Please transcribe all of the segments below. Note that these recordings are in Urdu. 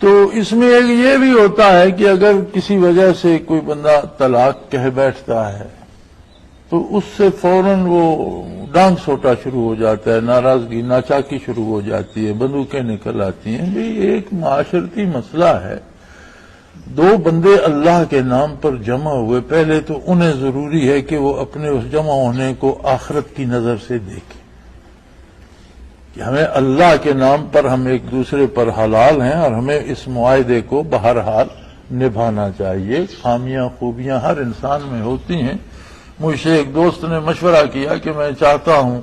تو اس میں ایک یہ بھی ہوتا ہے کہ اگر کسی وجہ سے کوئی بندہ طلاق کہہ بیٹھتا ہے تو اس سے فوراً وہ ڈانگ سوٹا شروع ہو جاتا ہے، ناراضگی ناچاکی شروع ہو جاتی ہے، بندوقیں نکل آتی ہیں۔ بھئی ایک معاشرتی مسئلہ ہے، دو بندے اللہ کے نام پر جمع ہوئے، پہلے تو انہیں ضروری ہے کہ وہ اپنے اس جمع ہونے کو آخرت کی نظر سے دیکھیں کہ ہمیں اللہ کے نام پر ہم ایک دوسرے پر حلال ہیں اور ہمیں اس معاہدے کو بہرحال نبھانا چاہیے۔ خامیاں خوبیاں ہر انسان میں ہوتی ہیں۔ مجھ سے ایک دوست نے مشورہ کیا کہ میں چاہتا ہوں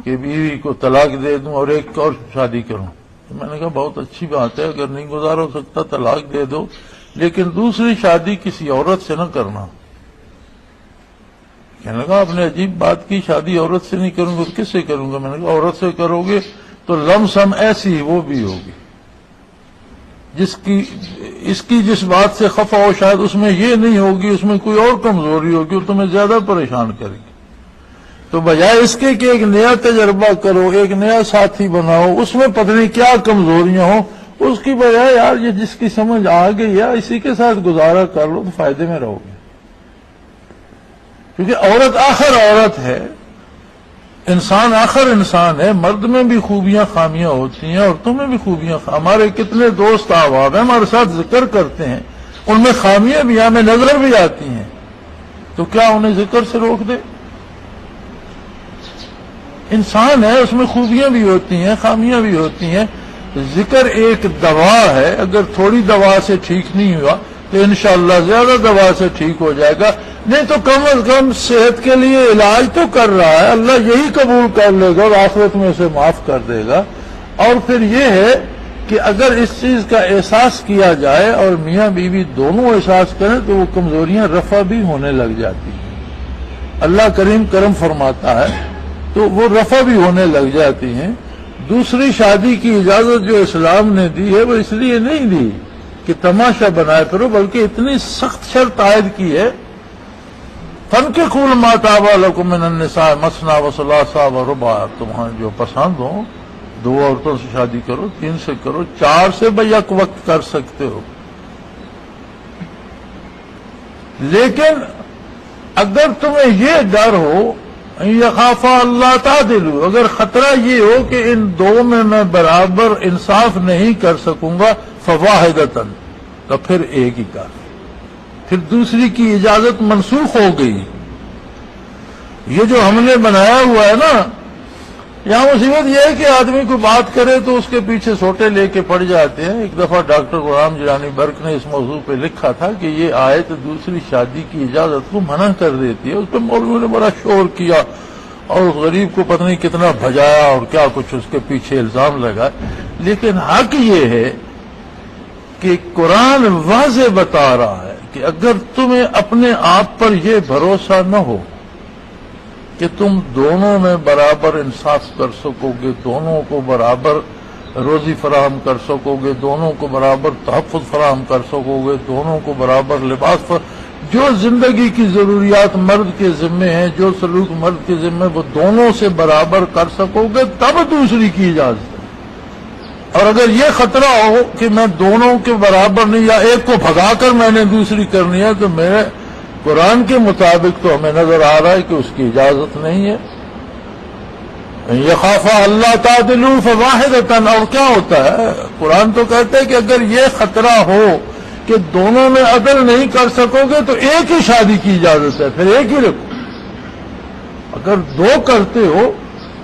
کہ بیوی کو طلاق دے دوں اور ایک اور شادی کروں۔ تو میں نے کہا بہت اچھی بات ہے، اگر نہیں گزار ہو سکتا طلاق دے دو، لیکن دوسری شادی کسی عورت سے نہ کرنا۔ کہنے لگا آپ نے عجیب بات کی، شادی عورت سے نہیں کروں گا، کس سے کروں گا؟ میں نے کہا عورت سے کرو گے تو لم سم ایسی وہ بھی ہوگی اس کی جس بات سے خفا ہو شاید اس میں یہ نہیں ہوگی، اس میں کوئی اور کمزوری ہوگی، وہ تمہیں زیادہ پریشان کرے گی۔ تو بجائے اس کے کہ ایک نیا تجربہ کرو، ایک نیا ساتھی بناؤ، اس میں پتہ نہیں کیا کمزوریاں ہوں، اس کی بجائے یار یہ جس کی سمجھ آ گئی ہے اسی کے ساتھ گزارا کر لو تو فائدے میں رہو گے۔ کیونکہ عورت آخر عورت ہے، انسان آخر انسان ہے، مرد میں بھی خوبیاں خامیاں ہوتی ہیں، عورتوں میں بھی خوبیاں ہمارے کتنے دوست احباب ہیں ہمارے ساتھ ذکر کرتے ہیں، ان میں خامیاں بھی ہمیں نظر بھی آتی ہیں، تو کیا انہیں ذکر سے روک دے؟ انسان ہے، اس میں خوبیاں بھی ہوتی ہیں خامیاں بھی ہوتی ہیں۔ ذکر ایک دوا ہے، اگر تھوڑی دوا سے ٹھیک نہیں ہوا تو انشاءاللہ زیادہ دوا سے ٹھیک ہو جائے گا، نہیں تو کم از کم صحت کے لیے علاج تو کر رہا ہے، اللہ یہی قبول کر لے گا اور آخرت میں اسے معاف کر دے گا۔ اور پھر یہ ہے کہ اگر اس چیز کا احساس کیا جائے اور میاں بیوی دونوں احساس کریں تو وہ کمزوریاں رفع بھی ہونے لگ جاتی ہیں، اللہ کریم کرم فرماتا ہے تو وہ رفع بھی ہونے لگ جاتی ہیں۔ دوسری شادی کی اجازت جو اسلام نے دی ہے وہ اس لیے نہیں دی کہ تماشا بنائے پھرو، بلکہ اتنی سخت شرط عائد کی ہے، فَانكِحُوا مَا طَابَ لَكُم مِّنَ النِّسَاءِ مَثْنَىٰ وَثُلَاثَ وَرُبَاعَ، تمہیں جو پسند ہو دو عورتوں سے شادی کرو، تین سے کرو، چار سے بیک وقت کر سکتے ہو۔ لیکن اگر تمہیں یہ ڈر ہو یخافا اللہ تعدلوا، اگر خطرہ یہ ہو کہ ان دو میں برابر انصاف نہیں کر سکوں گا، فواحدۃ، تو پھر ایک ہی کافی، پھر دوسری کی اجازت منسوخ ہو گئی۔ یہ جو ہم نے بنایا ہوا ہے نا، یہاں مصیبت یہ ہے کہ آدمی کو بات کرے تو اس کے پیچھے سوٹے لے کے پڑ جاتے ہیں۔ ایک دفعہ ڈاکٹر غلام جیلانی برق نے اس موضوع پہ لکھا تھا کہ یہ آیت دوسری شادی کی اجازت کو منع کر دیتی ہے، اس پہ مولویوں نے بڑا شور کیا اور اس غریب کو پتہ نہیں کتنا بھجایا اور کیا کچھ اس کے پیچھے الزام لگا، لیکن حق یہ ہے کہ قرآن واضح بتا رہا ہے کہ اگر تمہیں اپنے آپ پر یہ بھروسہ نہ ہو کہ تم دونوں میں برابر انصاف کر سکو گے، دونوں کو برابر روزی فراہم کر سکو گے، دونوں کو برابر تحفظ فراہم کر سکو گے، دونوں کو برابر لباس جو زندگی کی ضروریات مرد کے ذمے ہیں، جو سلوک مرد کے ذمے وہ دونوں سے برابر کر سکو گے، تب دوسری کی اجازت ہے۔ اور اگر یہ خطرہ ہو کہ میں دونوں کے برابر نہیں، یا ایک کو بھگا کر میں نے دوسری کرنی ہے، تو میرے قرآن کے مطابق تو ہمیں نظر آ رہا ہے کہ اس کی اجازت نہیں ہے۔ یخافا اللہ تعدلوا فواحدۃ، اور کیا ہوتا ہے قرآن تو کہتا ہے کہ اگر یہ خطرہ ہو کہ دونوں میں عدل نہیں کر سکو گے تو ایک ہی شادی کی اجازت ہے، پھر ایک ہی رکھو۔ اگر دو کرتے ہو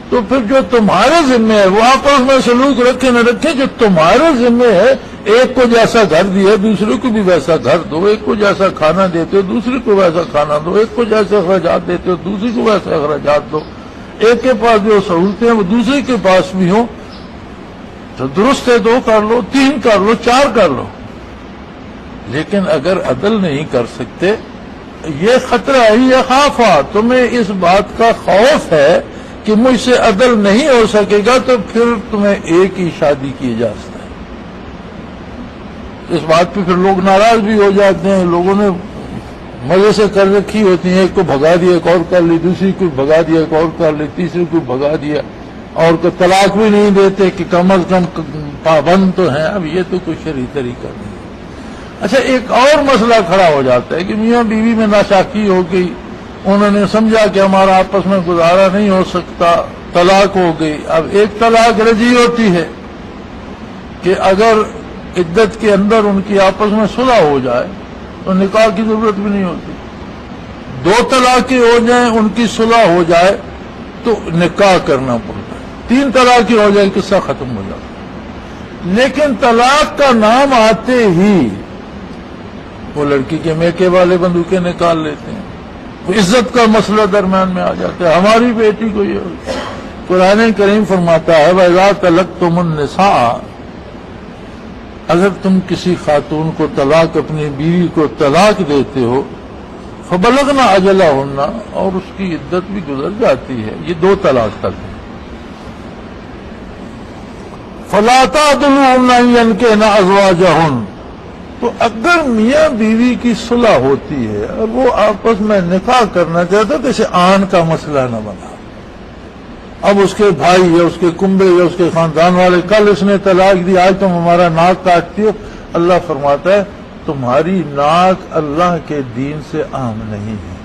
تو پھر جو تمہارے ذمہ ہے وہ آپس میں سلوک رکھے نہ رکھے، جو تمہارے ذمہ ہے، ایک کو جیسا گھر دیا دوسرے کو بھی ویسا گھر دو، ایک کو جیسا کھانا دیتے ہو دوسرے کو ویسا کھانا دو، ایک کو جیسے اخراجات دیتے ہو دوسری کو ویسے اخراجات دو، ایک کے پاس جو سہولتیں ہیں وہ دوسرے کے پاس بھی ہوں، تو درست ہے دو کر لو، تین کر لو، چار کر لو۔ لیکن اگر عدل نہیں کر سکتے، یہ خطرہ ہے، یہ خافا، تمہیں اس بات کا خوف ہے کہ مجھ سے عدل نہیں ہو سکے گا، تو پھر تمہیں ایک ہی شادی کی اجازت ہے۔ اس بات پہ پھر لوگ ناراض بھی ہو جاتے ہیں، لوگوں نے مزے سے کر رکھی ہوتی ہیں، ایک کو بھگا دیا ایک اور کر لی، دوسری کو بھگا دیا ایک اور کر لی، تیسری کو بھگا دیا، اور کو طلاق بھی نہیں دیتے کہ کم از کم پابند تو ہیں. اب یہ تو کوئی شرعی طریقہ نہیں ہے. اچھا ایک اور مسئلہ کھڑا ہو جاتا ہے کہ میاں بیوی میں ناشاکی ہو گئی, انہوں نے سمجھا کہ ہمارا آپس میں گزارا نہیں ہو سکتا, طلاق ہو گئی. اب ایک طلاق رجعی ہوتی ہے کہ اگر عدت کے اندر ان کی آپس میں صلح ہو جائے تو نکاح کی ضرورت بھی نہیں ہوتی. دو طلاقیں ہو جائیں, ان کی صلح ہو جائے تو نکاح کرنا پڑتا ہے. تین طلاقیں ہو جائے قصہ ختم ہو جاتا ہے. لیکن طلاق کا نام آتے ہی وہ لڑکی کے میکے والے بندوقیں نکال لیتے ہیں. عزت کا مسئلہ درمیان میں آ جاتا ہے. ہماری بیٹی کو یہ قرآن کریم فرماتا ہے وَإِذَا طَلَّقْتُمُ النِّسَاءَ, اگر تم کسی خاتون کو طلاق, اپنی بیوی کو طلاق دیتے ہو, فَبَلَغْنَ أَجَلَهُنَّ, اور اس کی عدت بھی گزر جاتی ہے. یہ دو طلاق تک ہے. فَلَا تَعْضُلُوهُنَّ أَن يَنكِحْنَ أَزْوَاجَهُنَّ, تو اگر میاں بیوی کی صلح ہوتی ہے اور وہ آپس میں نکاح کرنا چاہتا تو اسے آن کا مسئلہ نہ بنا. اب اس کے بھائی یا اس کے کنبے یا اس کے خاندان والے, کل اس نے طلاق دی, آج تم ہمارا ناک کاٹتی ہو. اللہ فرماتا ہے تمہاری ناک اللہ کے دین سے عام نہیں ہے.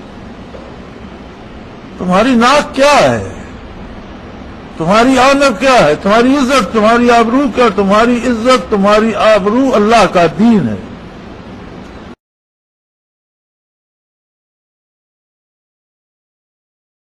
تمہاری ناک کیا ہے, تمہاری آنر کیا ہے, تمہاری عزت, تمہاری آبرو کیا, تمہاری عزت, تمہاری آبرو اللہ کا دین ہے.